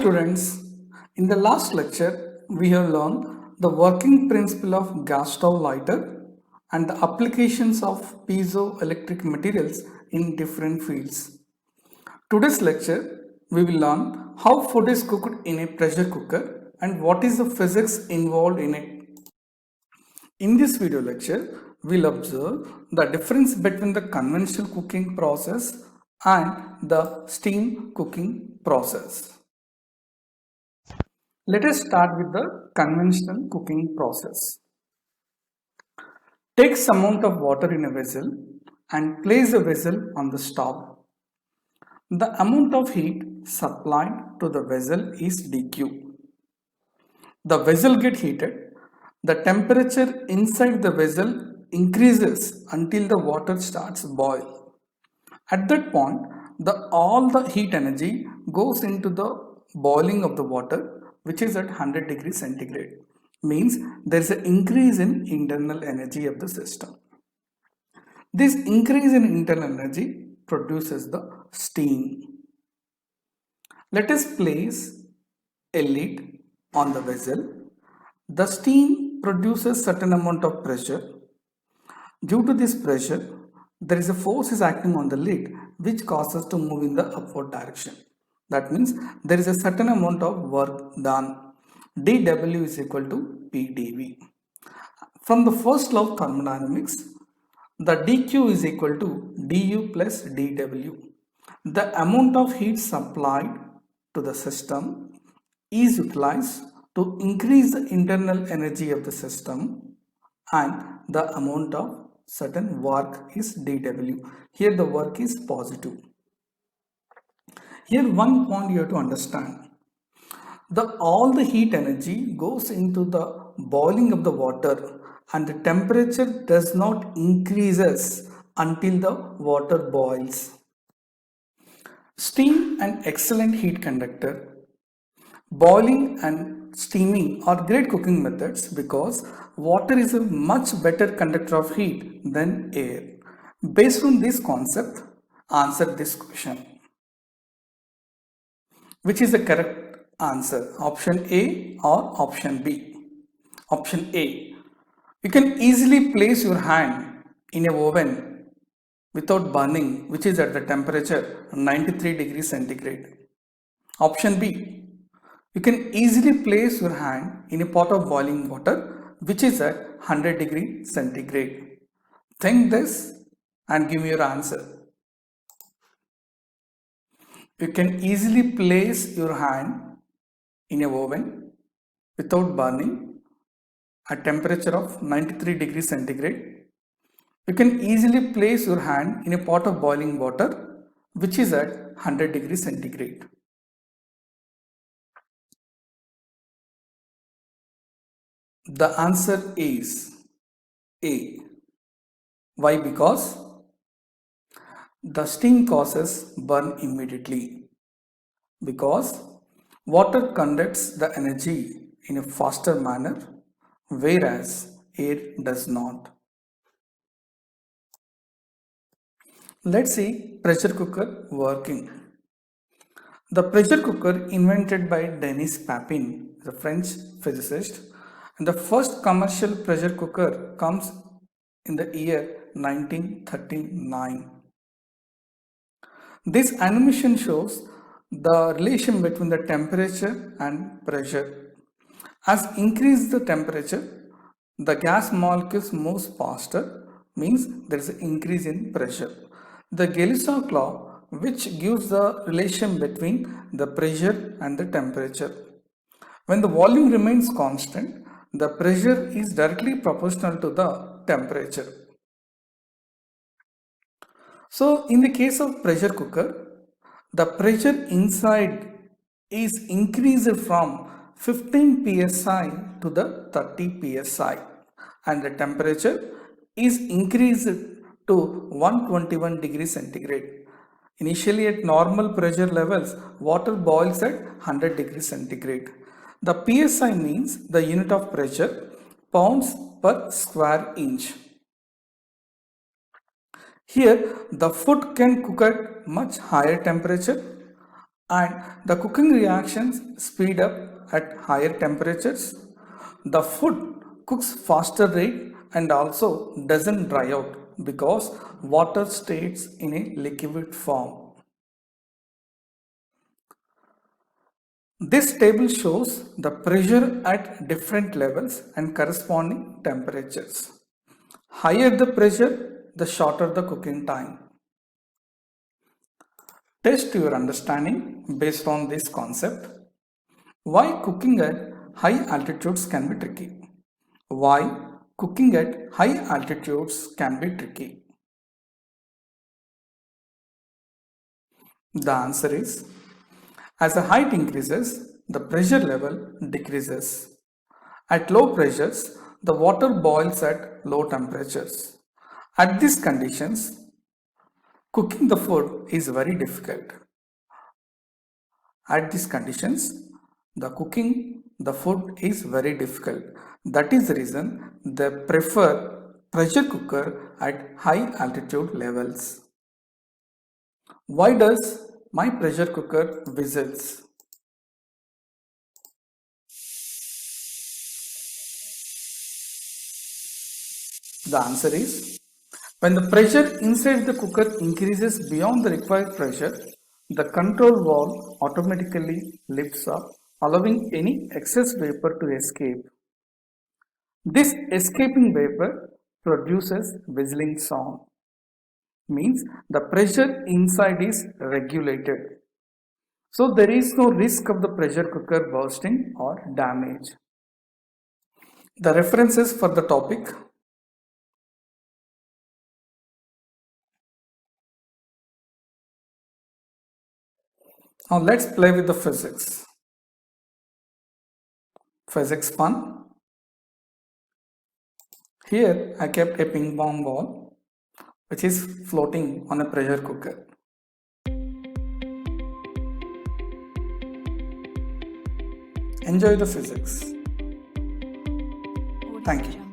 students, in the last lecture we have learned the working principle of gas stove lighter and the applications of piezoelectric materials in different fields. Today's lecture we will learn how food is cooked in a pressure cooker and what is the physics involved in it. In this video lecture, we'll observe the difference between the conventional cooking process and the steam cooking process. Let us start with the conventional cooking process. Take some amount of water in a vessel and place the vessel on the stove. The amount of heat supplied to the vessel is dq. The vessel gets heated. The temperature inside the vessel increases until the water starts boil. At that point, all the heat energy goes into the boiling of the water, which is at 100 degrees centigrade. Means there is an increase in internal energy of the system. This increase in internal energy produces the steam. Let us place a lid on the vessel. The steam produces certain amount of pressure. Due to this pressure, there is a force is acting on the lid which causes to move in the upward direction. That means there is a certain amount of work done. dW is equal to PdV. From the first law of thermodynamics, the dQ is equal to du plus dW. The amount of heat supplied to the system is utilized to increase the internal energy of the system, and the amount of certain work is dW. Here the work is positive. Here one point you have to understand. All the heat energy goes into the boiling of the water and the temperature does not increases until the water boils. Steam an excellent heat conductor. Boiling and steaming are great cooking methods because water is a much better conductor of heat than air. Based on this concept, answer this question. Which is the correct answer? Option A or option B? Option A. You can easily place your hand in a oven without burning, which is at the temperature 93 degrees centigrade. Option B. You can easily place your hand in a pot of boiling water which is at 100 degrees centigrade. Think this and give me your answer. You can easily place your hand in a oven without burning at temperature of 93 degrees centigrade. You can easily place your hand in a pot of boiling water which is at 100 degrees centigrade. The answer is A. Why? Because the steam causes burn immediately. Because water conducts the energy in a faster manner, whereas air does not. Let's see pressure cooker working. The pressure cooker invented by Denis Papin, the French physicist, and the first commercial pressure cooker comes in the year 1939. This animation shows the relation between the temperature and pressure. As increase the temperature, the gas molecules moves faster, means there is an increase in pressure. The Gay-Lussac law, which gives the relation between the pressure and the temperature. When the volume remains constant, the pressure is directly proportional to the temperature. So in the case of pressure cooker, the pressure inside is increased from 15 psi to the 30 psi and the temperature is increased to 121 degrees centigrade. Initially at normal pressure levels, water boils at 100 degrees centigrade. The psi means the unit of pressure, pounds per square inch. Here the food can cook at much higher temperature and the cooking reactions speed up at higher temperatures. The food cooks faster rate and also doesn't dry out because water stays in a liquid form. This table shows the pressure at different levels and corresponding temperatures. Higher the pressure, the shorter the cooking time. Test your understanding based on this concept. Why cooking at high altitudes can be tricky? Why cooking at high altitudes can be tricky? The answer is, as the height increases, the pressure level decreases. At low pressures, the water boils at low temperatures. At these conditions, cooking the food is very difficult. At these conditions, the food is very difficult. That is the reason they prefer pressure cooker at high altitude levels. Why does my pressure cooker whistles? The answer is, when the pressure inside the cooker increases beyond the required pressure, the control valve automatically lifts up, allowing any excess vapor to escape. This escaping vapor produces whistling sound, means the pressure inside is regulated. So there is no risk of the pressure cooker bursting or damage. The references for the topic: now let's play with the physics. Physics fun. Here I kept a ping pong ball which is floating on a pressure cooker. Enjoy the physics. Thank you.